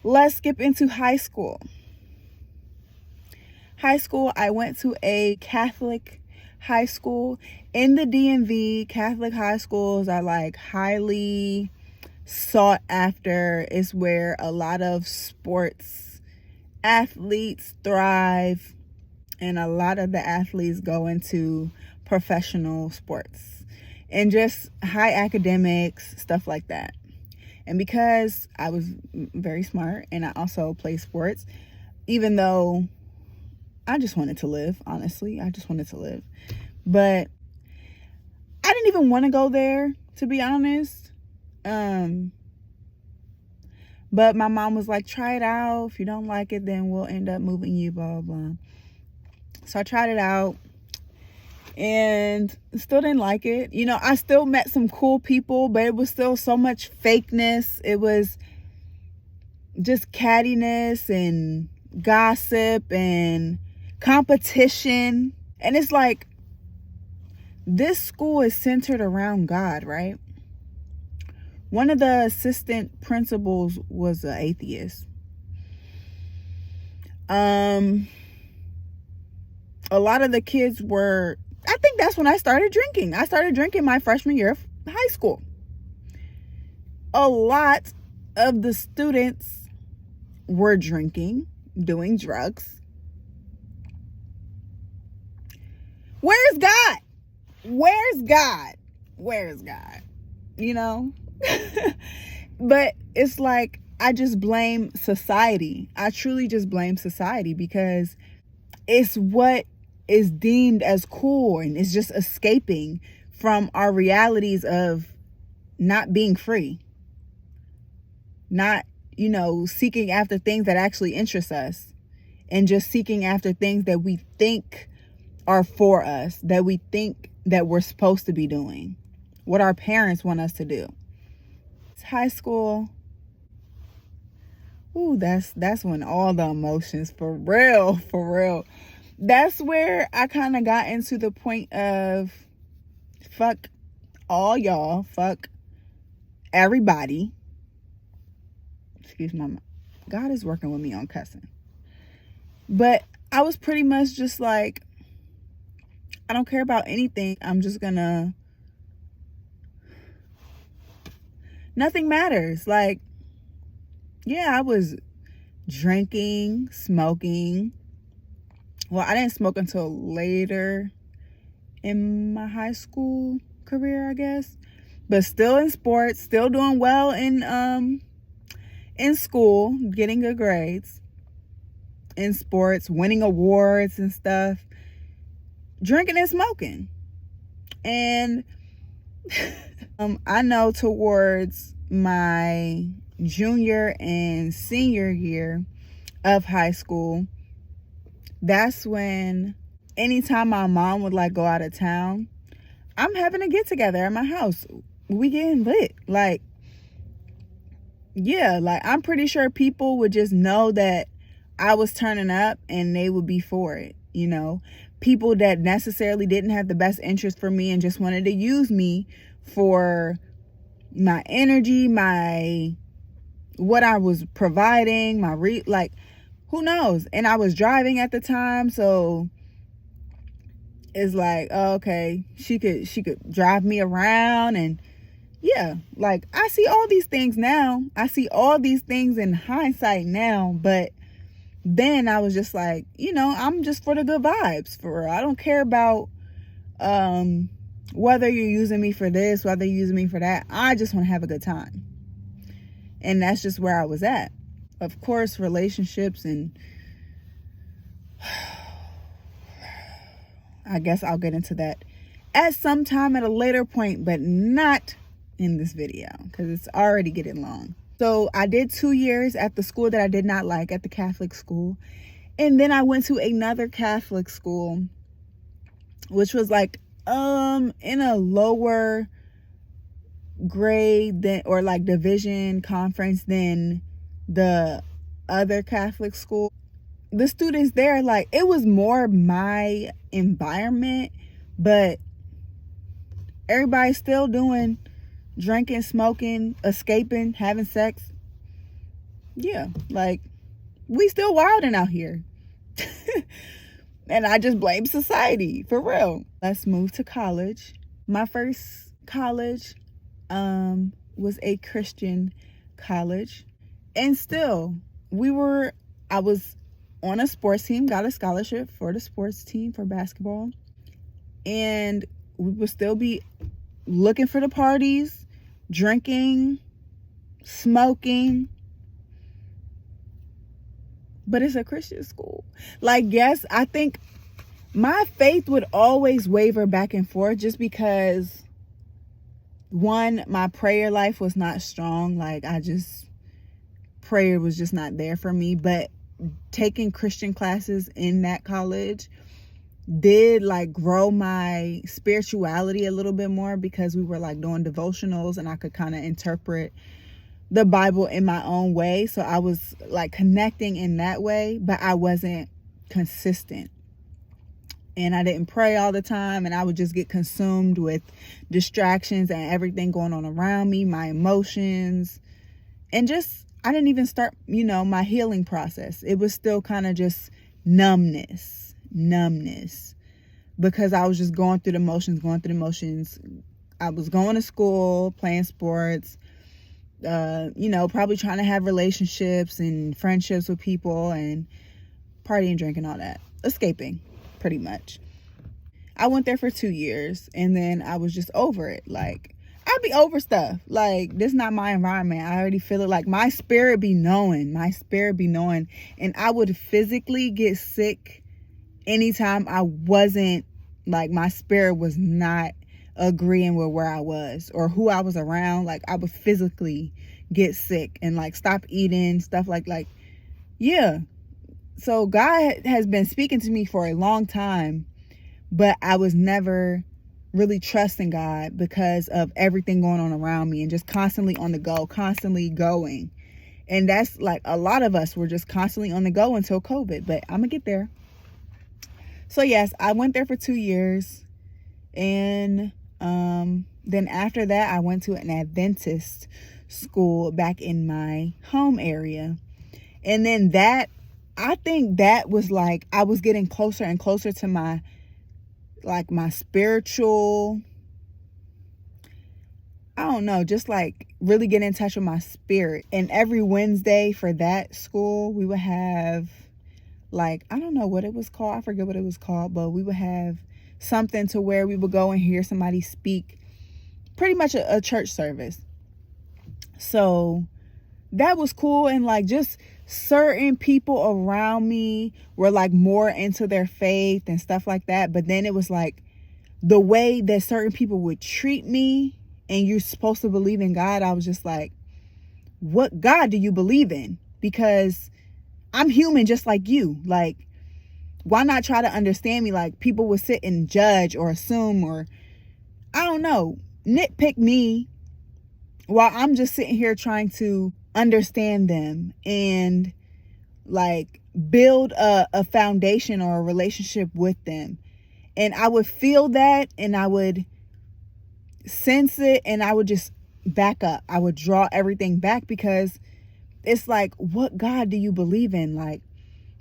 Let's skip into high school. High school, I went to a Catholic high school. In the DMV, Catholic high schools are like highly sought after. It's where a lot of sports athletes thrive, and a lot of the athletes go into professional sports and just high academics, stuff like that. And because I was very smart and I also play sports, even though I just wanted to live, honestly, I just wanted to live. But I didn't even want to go there, to be honest. But my mom was like, try it out. If you don't like it, then we'll end up moving you, blah, blah, blah. So I tried it out and still didn't like it. You know, I still met some cool people, but it was still so much fakeness. It was just cattiness and gossip and competition. And it's like, this school is centered around God, right? One of the assistant principals was an atheist. A lot of the kids were, I think that's when I started drinking. I started drinking my freshman year of high school. A lot of the students were drinking, doing drugs. Where's God? Where's God? Where's God? You know? But it's like, I just blame society. I truly just blame society because it's what is deemed as cool, and it's just escaping from our realities of not being free, not, you know, seeking after things that actually interest us, and just seeking after things that we think are for us, that we think that we're supposed to be doing, what our parents want us to do. It's high school. Ooh, that's when all the emotions, for real. That's where I kind of got into the point of fuck all y'all, fuck everybody. Excuse my mom. God is working with me on cussing. But I was pretty much just like, I don't care about anything. I'm just gonna, nothing matters. Like, yeah, I was drinking, smoking. Well, I didn't smoke until later in my high school career, I guess. But still in sports, still doing well in school, getting good grades. In sports, winning awards and stuff. Drinking and smoking. And I know towards my junior and senior year of high school, that's when anytime my mom would like go out of town, I'm having a get together at my house. We getting lit. Like, yeah, like I'm pretty sure people would just know that I was turning up and they would be for it, you know. People that necessarily didn't have the best interest for me and just wanted to use me for my energy, my what I was providing, my like, who knows? And I was driving at the time, so it's like, oh, okay, she could drive me around. And yeah, like I see all these things now. I see all these things in hindsight now, but then I was just like, you know, I'm just for the good vibes. For real. I don't care about whether you're using me for this, whether you're using me for that. I just want to have a good time. And that's just where I was at. Of course, relationships, and I guess I'll get into that at some time at a later point, but not in this video because it's already getting long. So I did 2 years at the school that I did not like, at the Catholic school. And then I went to another Catholic school, which was like in a lower grade than, or like division conference than the other Catholic school. The students there, like, it was more my environment, but everybody's still doing drinking, smoking, escaping, having sex. Yeah, like, we still wilding out here. And I just blame society, for real. Let's move to college. My first college was a Christian college. And still, I was on a sports team, got a scholarship for the sports team for basketball. And we would still be looking for the parties, drinking, smoking. But it's a Christian school. Like, yes, I think my faith would always waver back and forth just because, one, my prayer life was not strong. Like, prayer was just not there for me. But taking Christian classes in that college did like grow my spirituality a little bit more, because we were like doing devotionals and I could kind of interpret the Bible in my own way. So I was like connecting in that way, but I wasn't consistent. And I didn't pray all the time, and I would just get consumed with distractions and everything going on around me, my emotions. And just, I didn't even start, my healing process. It was still kind of just numbness, because I was just going through the motions. I was going to school, playing sports, probably trying to have relationships and friendships with people, and partying, drinking, all that. Escaping, pretty much. I went there for 2 years, and then I was just over it. Like, I'd be over stuff. Like, this is not my environment. I already feel it. Like, my spirit be knowing. And I would physically get sick anytime I wasn't, like, my spirit was not agreeing with where I was or who I was around. Like, I would physically get sick and like stop eating, stuff like yeah. So God has been speaking to me for a long time, but I was never really trusting God because of everything going on around me and just constantly on the go, constantly going. And that's like a lot of us were just constantly on the go until COVID, but I'm gonna get there. So yes, I went there for 2 years, and then after that I went to an Adventist school back in my home area. And then I think that was like, I was getting closer and closer to my spiritual, I don't know, just like really get in touch with my spirit. And every Wednesday for that school, we would have like, I don't know what it was called. I forget what it was called, but we would have something to where we would go and hear somebody speak, pretty much a church service. So that was cool. And like, just certain people around me were like more into their faith and stuff like that. But then it was like the way that certain people would treat me, and you're supposed to believe in God. I was just like, what God do you believe in? Because I'm human just like you. Like, why not try to understand me? Like, people would sit and judge or assume, or I don't know, nitpick me while I'm just sitting here trying to understand them and like build a foundation or a relationship with them. And I would feel that, and I would sense it, and I would just back up. I would draw everything back, because it's like, what God do you believe in? Like,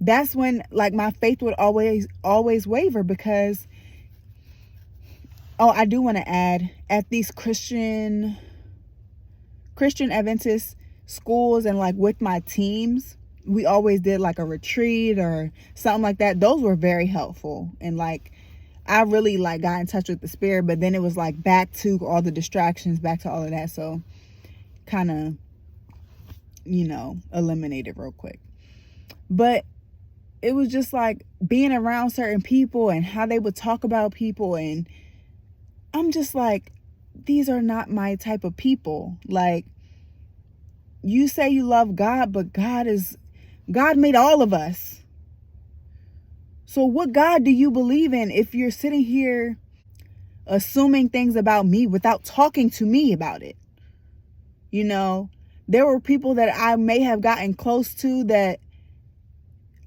that's when like my faith would always waver, because I do want to add, at these Christian Adventist schools and like with my teams, we always did like a retreat or something like that. Those were very helpful, and like I really like got in touch with the spirit. But then it was like back to all the distractions, back to all of that, so kind of eliminated real quick. But it was just like being around certain people and how they would talk about people, and I'm just like, these are not my type of people. Like, you say you love God, but God made all of us. So what God do you believe in if you're sitting here assuming things about me without talking to me about it? There were people that I may have gotten close to that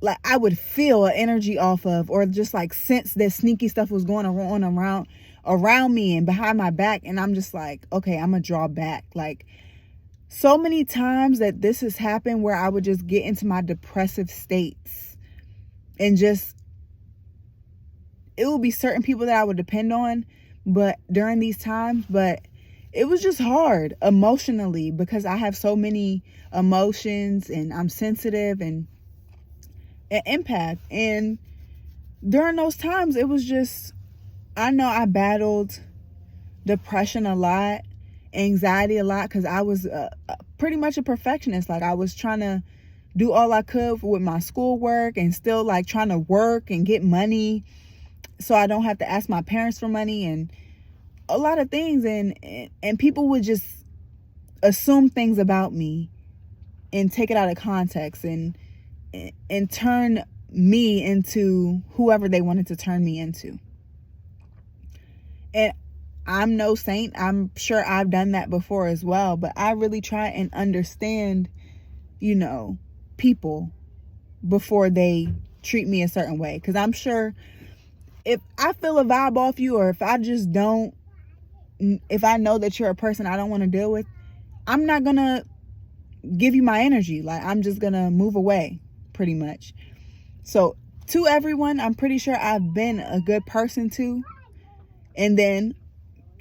like I would feel an energy off of, or just like sense that sneaky stuff was going on around me and behind my back. And I'm just like, okay, I'm gonna draw back. Like, so many times that this has happened where I would just get into my depressive states and just, it will be certain people that I would depend on, but during these times, but it was just hard emotionally because I have so many emotions and I'm sensitive and an empath. And during those times, it was just, I know I battled depression a lot, anxiety a lot, because I was pretty much a perfectionist. Like, I was trying to do all I could with my schoolwork and still like trying to work and get money so I don't have to ask my parents for money and a lot of things. And people would just assume things about me and take it out of context and turn me into whoever they wanted to turn me into. And I'm no saint. I'm sure I've done that before as well, but I really try and understand, people before they treat me a certain way. Because I'm sure if I feel a vibe off you, or if I know that you're a person I don't want to deal with, I'm not going to give you my energy. Like, I'm just going to move away, pretty much. So to everyone, I'm pretty sure I've been a good person to. And then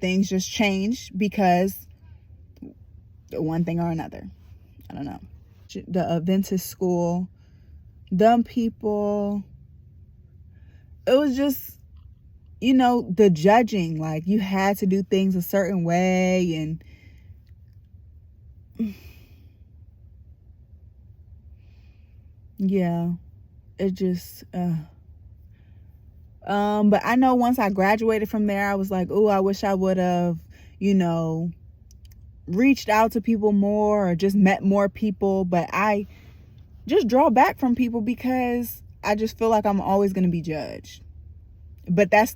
things just change because one thing or another. I don't know. The Adventist school, dumb people. It was just, the judging. Like, you had to do things a certain way. And yeah, it just, but I know once I graduated from there, I was like, oh, I wish I would have, reached out to people more or just met more people. But I just draw back from people because I just feel like I'm always going to be judged. But that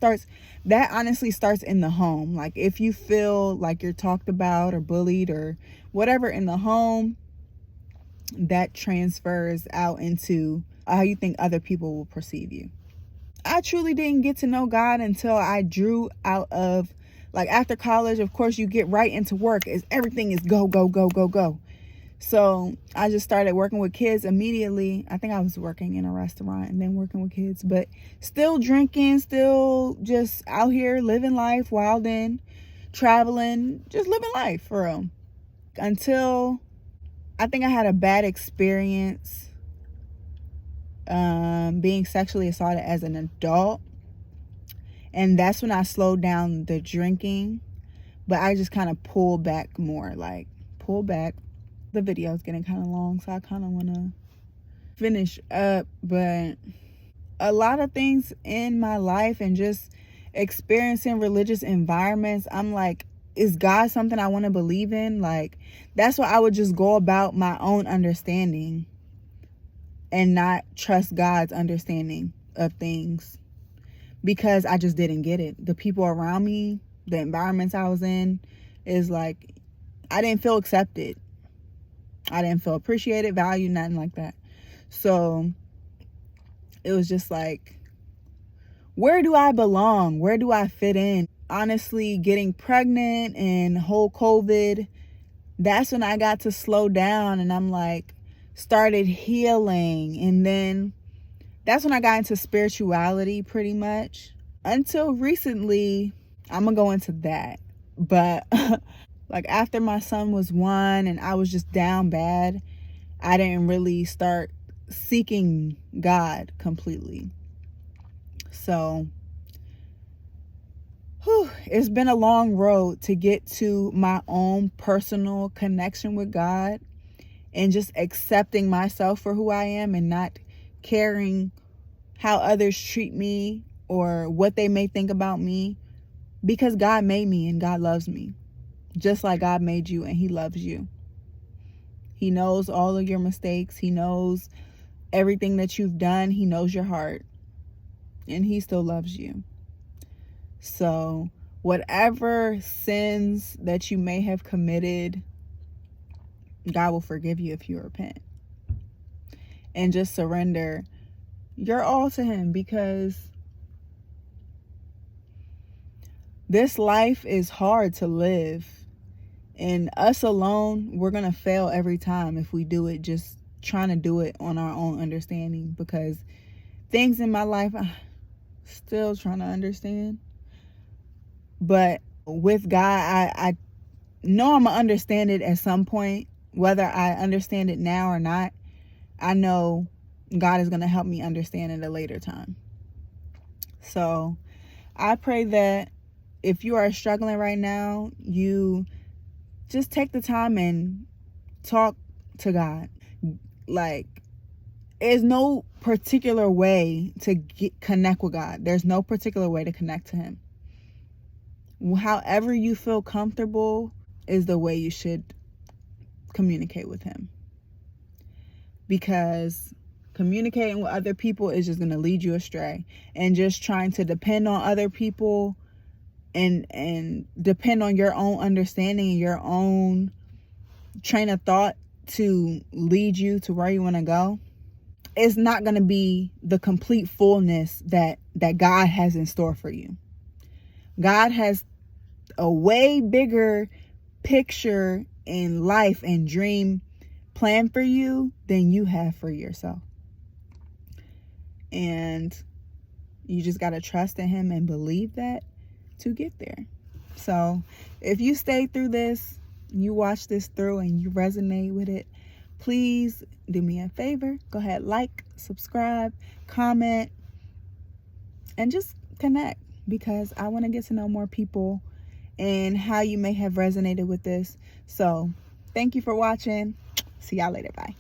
honestly starts in the home. Like, if you feel like you're talked about or bullied or whatever in the home, that transfers out into how you think other people will perceive you. I truly didn't get to know God until I drew out of, like, after college. Of course, you get right into work. Everything is go, go, go, go, go. So I just started working with kids immediately. I think I was working in a restaurant and then working with kids, but still drinking, still just out here living life, wilding, traveling, just living life for real. Until I think I had a bad experience being sexually assaulted as an adult. And that's when I slowed down the drinking. But I just kind of pulled back more, like pull back. The video is getting kind of long, so I kind of want to finish up. But a lot of things in my life and just experiencing religious environments, I'm like, is God something I want to believe in? Like, that's why I would just go about my own understanding and not trust God's understanding of things, because I just didn't get it. The people around me, the environments I was in, is like, I didn't feel accepted. I didn't feel appreciated, valued, nothing like that. So it was just like, where do I belong? Where do I fit in? Honestly, getting pregnant and whole COVID, that's when I got to slow down and I'm like, started healing. And then that's when I got into spirituality pretty much. Until recently, I'm gonna go into that. But like, after my son was 1 and I was just down bad, I didn't really start seeking God completely. So it's been a long road to get to my own personal connection with God and just accepting myself for who I am and not caring how others treat me or what they may think about me, because God made me and God loves me. Just like God made you and He loves you. He knows all of your mistakes. He knows everything that you've done. He knows your heart. And He still loves you. So whatever sins that you may have committed, God will forgive you if you repent. And just surrender your all to Him, because this life is hard to live. And us alone, we're going to fail every time if we do it just trying to do it on our own understanding, because things in my life I'm still trying to understand. But with God, I know I'm going to understand it at some point. Whether I understand it now or not, I know God is going to help me understand it at a later time. So I pray that if you are struggling right now, you just take the time and talk to God. Like, there's no particular way to connect with God. There's no particular way to connect to him. However you feel comfortable is the way you should communicate with him. Because communicating with other people is just going to lead you astray. And just trying to depend on other people and depend on your own understanding and your own train of thought to lead you to where you want to go, it's not going to be the complete fullness that God has in store for you. God has a way bigger picture in life and dream plan for you than you have for yourself. And you just got to trust in him and believe that to get there. So if you stay through this, you watch this through and you resonate with it, please do me a favor. Go ahead, like, subscribe, comment, and just connect, because I want to get to know more people and how you may have resonated with this. So thank you for watching. See y'all later. Bye.